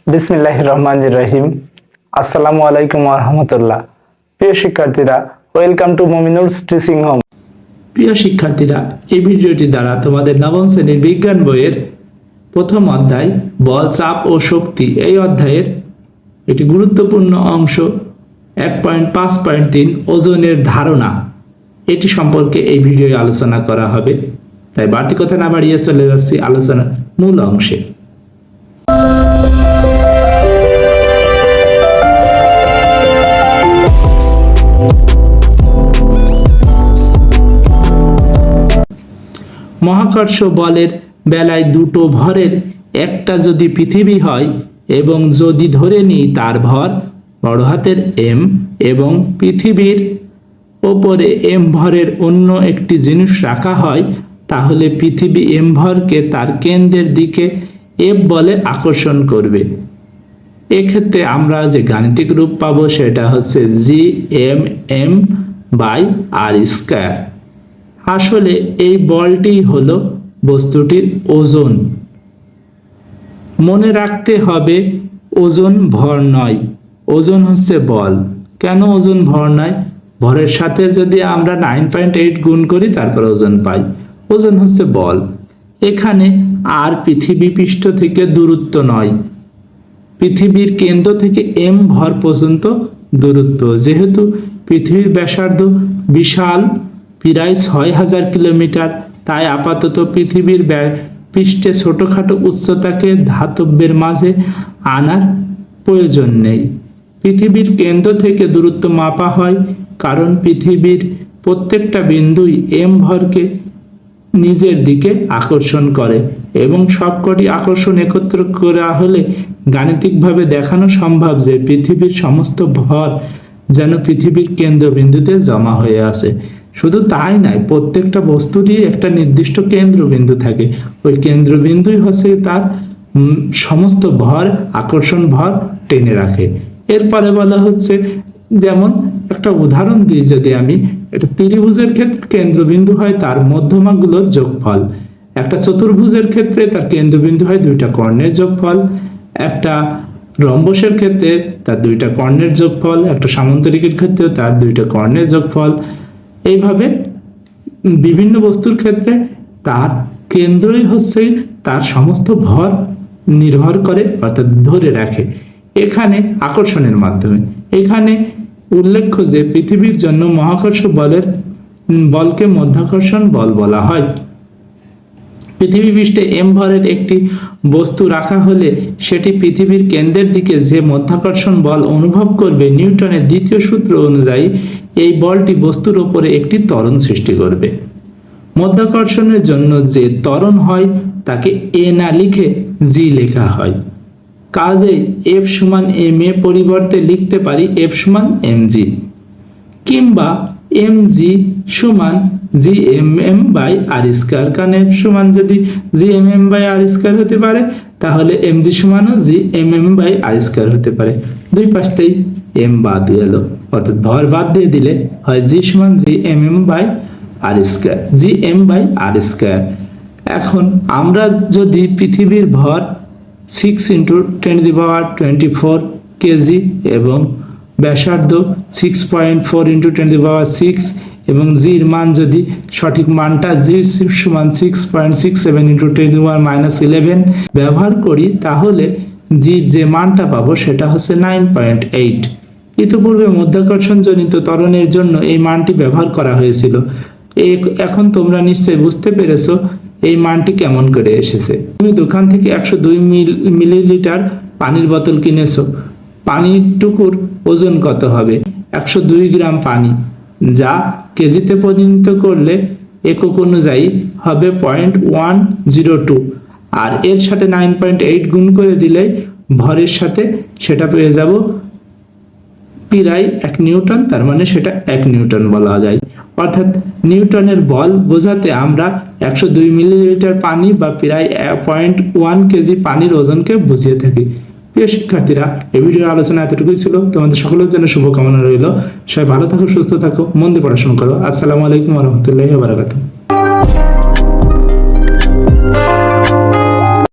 বিসমিল্লাহির রহমানির রহিম। আসসালামু আলাইকুম ওয়া রাহমাতুল্লাহ। প্রিয় শিক্ষার্থীরা, ওয়েলকাম টু মুমিনুলস টিচিং হোম। প্রিয় শিক্ষার্থীরা, এই ভিডিওটি দ্বারা তোমাদের নবম শ্রেণীর বিজ্ঞান বইয়ের প্রথম অধ্যায় বল, চাপ ও শক্তি এই অধ্যায়ের একটি গুরুত্বপূর্ণ অংশ 1.5.3 ওজনের ধারণা এটি সম্পর্কে এই ভিডিওয়ে আলোচনা করা হবে। তাই বাড়তি কথা না বাড়িয়ে চলে যাচ্ছি আলোচনার মূল অংশে। মহাকর্ষ বলের বেলায় দুটো ভরের একটা যদি পৃথিবী হয় এবং যদি ধরে নিই তার ভর বড় হাতের এম এবং পৃথিবীর ওপরে এম ভরের অন্য একটি জিনিস রাখা হয়, তাহলে পৃথিবী এম ভরকে তার কেন্দ্রের দিকে এফ বলে আকর্ষণ করবে। এক্ষেত্রে আমরা যে গাণিতিক রূপ পাবো সেটা হচ্ছে G(m)m/r²। আসলে এই বলটি হলো বস্তুটির ওজন। মনে রাখতে হবে ওজন ভর নয়, ওজন হচ্ছে বল। কেন ওজন ভর নয়? ভরের সাথে যদি আমরা 9.8 গুণ করি তারপর ওজন পাই। ওজন হচ্ছে বল। এখানে আর পৃথিবী পৃষ্ঠ থেকে দূরত্ব নয়, পৃথিবীর কেন্দ্র থেকে এম ভর পর্যন্ত দূরত্ব। যেহেতু পৃথিবীর ব্যাসার্ধ বিশাল, প্রায় 6000 কিলোমিটার, তাই আপাতত পৃথিবীর পৃষ্ঠে ছোটখাটো উচ্চতাকে ধাতবের মাঝে আনার প্রয়োজন নেই। পৃথিবীর কেন্দ্র থেকে দূরত্ব মাপা হয় কারণ পৃথিবীর প্রত্যেকটা বিন্দুই এম ভরকে নিজের দিকে আকর্ষণ করে এবং সবকটি আকর্ষণ একত্র করা হলে গাণিতিকভাবে দেখানো সম্ভব যে পৃথিবীর সমস্ত ভর যেন পৃথিবীর কেন্দ্রবিন্দুতে জমা হয়ে আছে। শুধু তাই নয়, প্রত্যেকটা বস্তুরই একটা নির্দিষ্ট কেন্দ্রবিন্দু থাকে। ওই কেন্দ্রবিন্দুই হচ্ছে তার সমস্ত ভর, আকর্ষণ ভর টেনে রাখে। এরপরে বলা হচ্ছে, যেমন একটা উদাহরণ দিই, যদি আমি একটা ত্রিভুজের ক্ষেত্রে কেন্দ্রবিন্দু হয় তার মধ্যমাগুলোর যোগফল, একটা চতুর্ভুজের ক্ষেত্রে তার কেন্দ্রবিন্দু হয় দুইটা কর্ণের যোগফল, একটা রম্বসের ক্ষেত্রে তার দুইটা কর্ণের যোগফল, একটা সামান্তরিকের ক্ষেত্রে তার দুইটা কর্ণের যোগফল। এইভাবে বিভিন্ন বস্তুর ক্ষেত্রে তার কেন্দ্রই হচ্ছে তার সমস্ত ভর নির্ভর করে, অর্থাৎ ধরে রাখে এখানে আকর্ষণের মাধ্যমে। এখানে উল্লেখ্য যে পৃথিবীর জন্য মহাকর্ষ বলকে মাধ্যাকর্ষণ বল বলা হয়। পৃথিবী পৃষ্ঠে এম ভরের একটি বস্তু রাখা হলে সেটি পৃথিবীর কেন্দ্রের দিকে যে মাধ্যাকর্ষণ বল অনুভব করবে, নিউটনের দ্বিতীয় সূত্র অনুযায়ী এই বলটি বস্তুর উপরে একটি ত্বরণ সৃষ্টি করবে। মাধ্যাকর্ষণের জন্য যে ত্বরণ হয় তাকে এ না লিখে জি লেখা হয়। কাজেই এফ সমান এম এ পরিবর্তে লিখতে পারি এফ সমান এম জি, কিংবা এম জি সমান G(m)m/r²। কারণ এফ সমান যদি G(m)m/r² হতে পারে, তাহলে এম জি সমানও G(m)m/r² হতে পারে। দুই পাশ থেকেই এম বাদ গেল, অর্থাৎ ভর বাদ দিয়ে দিলে হয় G সমান G(m)m/r²। এখন আমরা যদি পৃথিবীর ভর 6 × 10⁻²4 কেজি এবং ব্যাসার্ধ 6.4 × 10⁻6 এবং জির মান যদি সঠিক মানটা G সমান 6.67 × 10⁻11 ব্যবহার করি, তাহলে জির যে মানটা পাবো সেটা হচ্ছে 9.8। ইতিপূর্বে মাধ্যাকর্ষণ জনিত ত্বরণের জন্য এই মানটি ব্যবহার করা হয়েছিল। এখন তোমরা নিশ্চয়ই বুঝতে পেরেছো এই মানটি কেমন করে এসেছে। তুমি দোকান থেকে 102 মিলিলিটার পানির বোতল কিনেছো। পানিটুকুর ওজন কত হবে? 102 গ্রাম পানি, যা কেজিতে পরিণত করলে একক অনুযায়ী হবে 0.102, আর এর সাথে 9.8 গুণ করে দিলে ভরের সাথে সেটা পেয়ে যাব প্রায় 1 নিউটন। তার মানে সেটা 1 নিউটন বলা যায়। অর্থাৎ নিউটনের বল বোঝাতে আমরা 102 মিলিলিটার পানি বা প্রায় 0.1 কেজি পানির ওজনকে বুঝিয়ে থাকি। প্রিয় শিক্ষার্থীরা, এই ভিডিওর আলোচনা এতটুকুই ছিল। তোমাদের সকলের জন্য শুভকামনা রইল। সবাই ভালো থাকো, সুস্থ থাকো, মন দিয়ে পড়াশোনা করো। আসসালামু আলাইকুম ওয়া রাহমাতুল্লাহি ওয়া বারাকাতুহু।